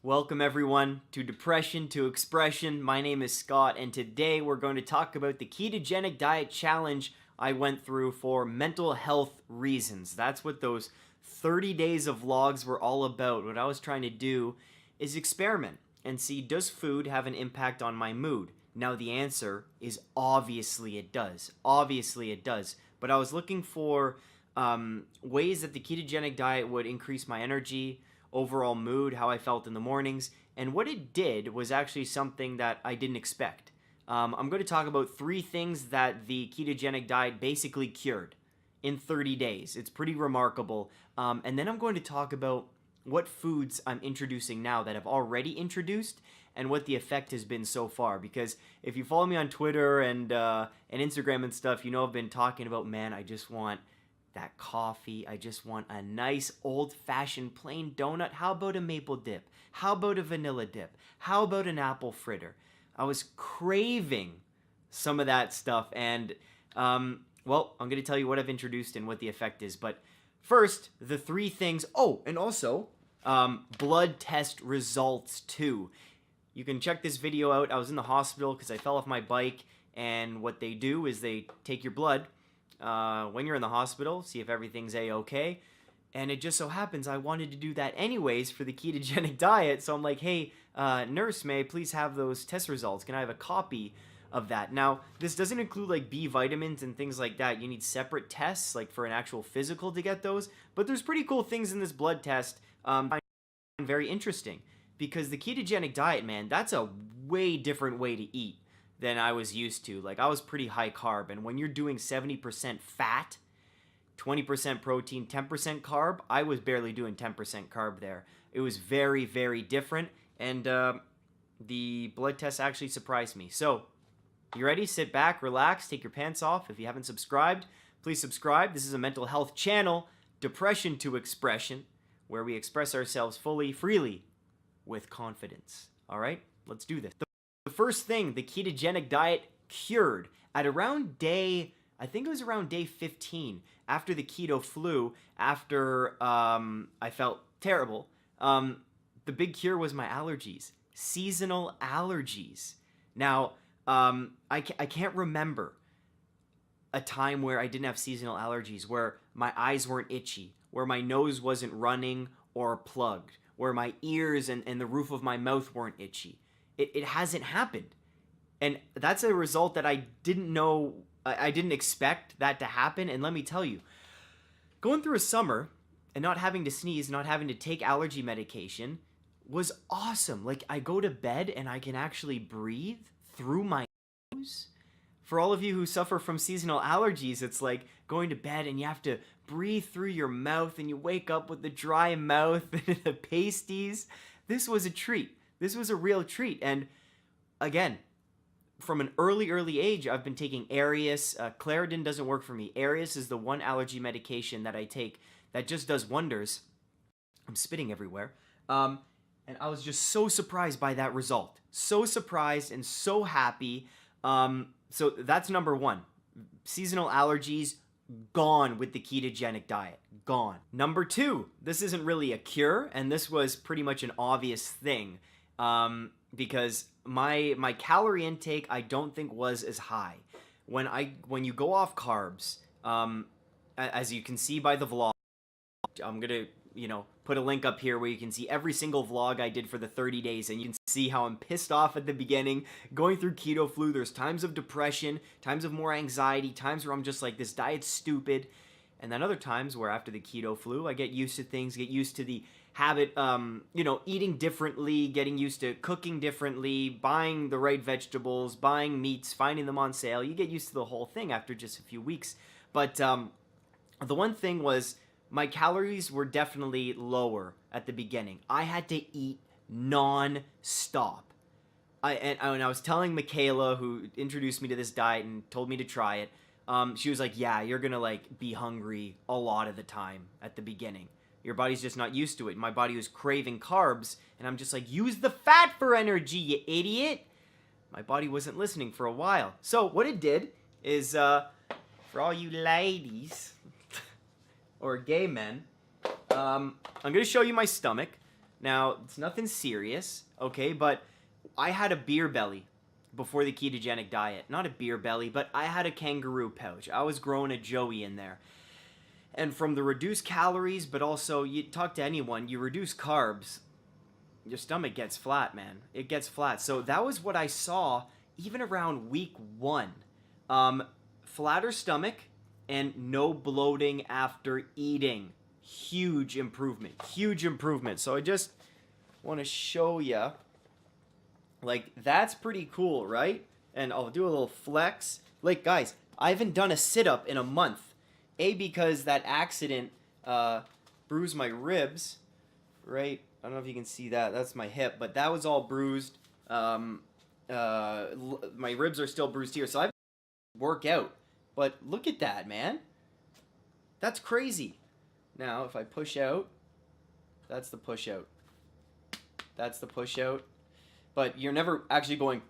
Welcome everyone to Depression to Expression. My name is Scott and today we're going to talk about the ketogenic diet challenge I went through for mental health reasons. That's what those 30 days of vlogs were all about. What I was trying to do is experiment and see, does food have an impact on my mood? Now the answer is obviously it does. Obviously it does. But I was looking for ways that the ketogenic diet would increase my energy, overall mood, how I felt in the mornings, and what it did was actually something that I didn't expect. I'm going to talk about 3 things that the ketogenic diet basically cured in 30 days. It's pretty remarkable. And then I'm going to talk about what foods I'm introducing now that I've already introduced and what the effect has been so far. Because if you follow me on Twitter and Instagram and stuff, you know I've been talking about, man, I just want that coffee. I just want a nice old-fashioned plain donut. How about a maple dip? How about a vanilla dip? How about an apple fritter? I was craving some of that stuff, and well, I'm going to tell you what I've introduced and what the effect is. But first, the 3 things. Oh, and also blood test results too. You can check this video out. I was in the hospital because I fell off my bike, and what they do is they take your blood when you're in the hospital, see if everything's a-okay. And it just so happens I wanted to do that anyways for the ketogenic diet. So I'm like, hey, nurse, may I please have those test results? Can I have a copy of that? Now, this doesn't include like B vitamins and things like that. You need separate tests like for an actual physical to get those. But there's pretty cool things in this blood test I find very interesting. Because the ketogenic diet, man, that's a way different way to eat than I was used to. Like, I was pretty high carb, and when you're doing 70% fat, 20% protein, 10% carb, I was barely doing 10% carb there. It was very, very different, and the blood test actually surprised me. So, you ready? Sit back, relax, take your pants off. If you haven't subscribed, please subscribe. This is a mental health channel, Depression to Expression, where we express ourselves fully, freely, with confidence. All right? Let's do this. The first thing the ketogenic diet cured at around day, I think it was around day 15, after the keto flu, after I felt terrible, the big cure was my allergies, seasonal allergies. Now, I can't remember a time where I didn't have seasonal allergies, where my eyes weren't itchy, where my nose wasn't running or plugged, where my ears and the roof of my mouth weren't itchy. It hasn't happened. And that's a result that I didn't know, I didn't expect that to happen. And let me tell you, going through a summer and not having to sneeze, not having to take allergy medication was awesome. Like, I go to bed and I can actually breathe through my nose. For all of you who suffer from seasonal allergies, it's like going to bed and you have to breathe through your mouth and you wake up with the dry mouth and the pasties. This was a treat. This was a real treat. And again, from an early age, I've been taking Arius. Claritin doesn't work for me. Arius is the one allergy medication that I take that just does wonders. I'm spitting everywhere. And I was just so surprised by that result. So surprised and so happy. So that's number 1. Seasonal allergies gone with the ketogenic diet. Gone. Number 2, this isn't really a cure, and this was pretty much an obvious thing. Because my calorie intake I don't think was as high. When you go off carbs, as you can see by the vlog, I'm gonna put a link up here where you can see every single vlog I did for the 30 days, and you can see how I'm pissed off at the beginning, going through keto flu. There's times of depression, times of more anxiety, times where I'm just like, this diet's stupid, and then other times where after the keto flu I get used to things, get used to the habit, eating differently, getting used to cooking differently, buying the right vegetables, buying meats, finding them on sale. You get used to the whole thing after just a few weeks. But the one thing was my calories were definitely lower at the beginning. I had to eat non-stop. And I was telling Michaela, who introduced me to this diet and told me to try it, she was like, yeah, you're gonna like be hungry a lot of the time at the beginning. Your body's just not used to it. My body was craving carbs, and I'm just like, use the fat for energy, you idiot. My body wasn't listening for a while. So what it did is, for all you ladies, or gay men, I'm going to show you my stomach. Now, it's nothing serious, okay, but I had a beer belly before the ketogenic diet. Not a beer belly, but I had a kangaroo pouch. I was growing a joey in there. And from the reduced calories, but also you talk to anyone, you reduce carbs, your stomach gets flat, man. It gets flat. So that was what I saw even around week 1. Flatter stomach and no bloating after eating. Huge improvement. Huge improvement. So I just want to show you. Like, that's pretty cool, right? And I'll do a little flex. Like, guys, I haven't done a sit-up in a month. Because that accident bruised my ribs, right? I don't know if you can see that. That's my hip, but that was all bruised. My ribs are still bruised here, so I work out. But look at that, man. That's crazy. Now, if I push out, that's the push out. That's the push out. But you're never actually going,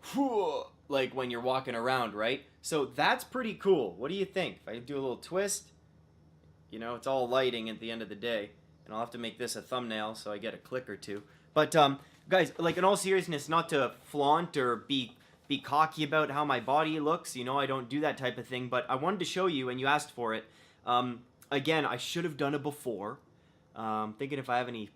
like when you're walking around, right? So that's pretty cool. What do you think? If I do a little twist, you know, it's all lighting at the end of the day. And I'll have to make this a thumbnail so I get a click or two. But, guys, like, in all seriousness, not to flaunt or be cocky about how my body looks. You know, I don't do that type of thing. But I wanted to show you, and you asked for it. Again, I should have done a before. Thinking if I have any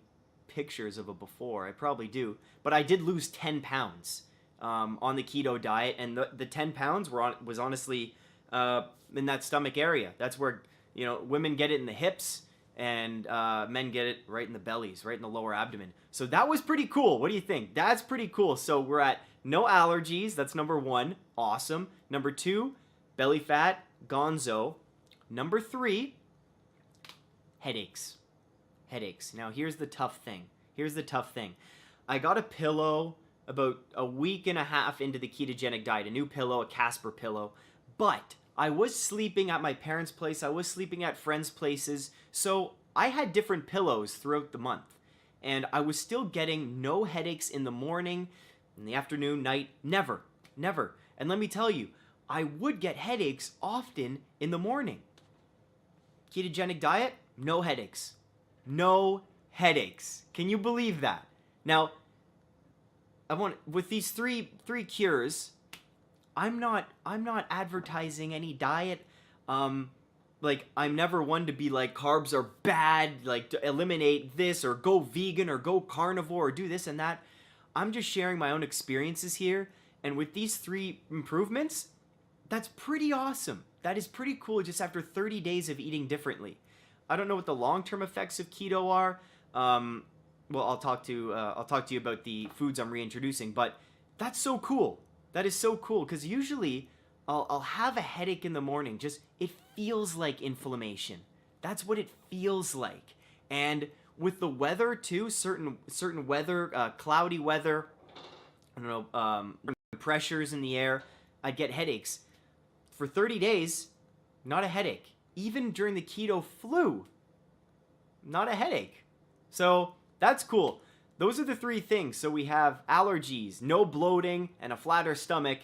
pictures of a before. I probably do. But I did lose 10 pounds on the keto diet. And the 10 pounds was honestly in that stomach area. That's where, you know, women get it in the hips. And men get it right in the bellies, right in the lower abdomen. So that was pretty cool. What do you think? That's pretty cool. So we're at no allergies. That's number 1. Awesome. Number 2, belly fat, gonzo. Number 3, headaches. Headaches. Now here's the tough thing. Here's the tough thing. I got a pillow about a week and a half into the ketogenic diet. A new pillow, a Casper pillow. But I was sleeping at my parents' place. I was sleeping at friends' places. So I had different pillows throughout the month. And I was still getting no headaches in the morning, in the afternoon, night. Never. Never. And let me tell you, I would get headaches often in the morning. Ketogenic diet, no headaches. No headaches. Can you believe that? Now, with these three cures, I'm not advertising any diet. Like, I'm never one to be like, carbs are bad, like, to eliminate this, or go vegan, or go carnivore, or do this and that. I'm just sharing my own experiences here, and with these 3 improvements, that's pretty awesome. That is pretty cool just after 30 days of eating differently. I don't know what the long-term effects of keto are. Well, I'll talk to you about the foods I'm reintroducing, but that's so cool. That is so cool, because usually I'll have a headache in the morning. Just, it feels like inflammation. That's what it feels like. And with the weather too, certain weather, cloudy weather, I don't know, pressures in the air, I'd get headaches. For 30 days, not a headache. Even during the keto flu, not a headache. So that's cool. Those are the 3 things. So we have allergies, no bloating, and a flatter stomach,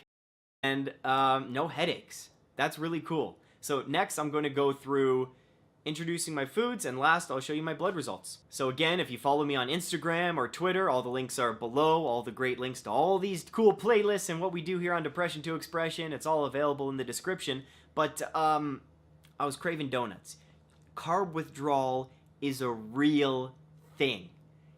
and no headaches. That's really cool. So next, I'm going to go through introducing my foods, and last, I'll show you my blood results. So again, if you follow me on Instagram or Twitter, all the links are below, all the great links to all these cool playlists and what we do here on Depression to Expression. It's all available in the description. But I was craving donuts. Carb withdrawal is a real thing.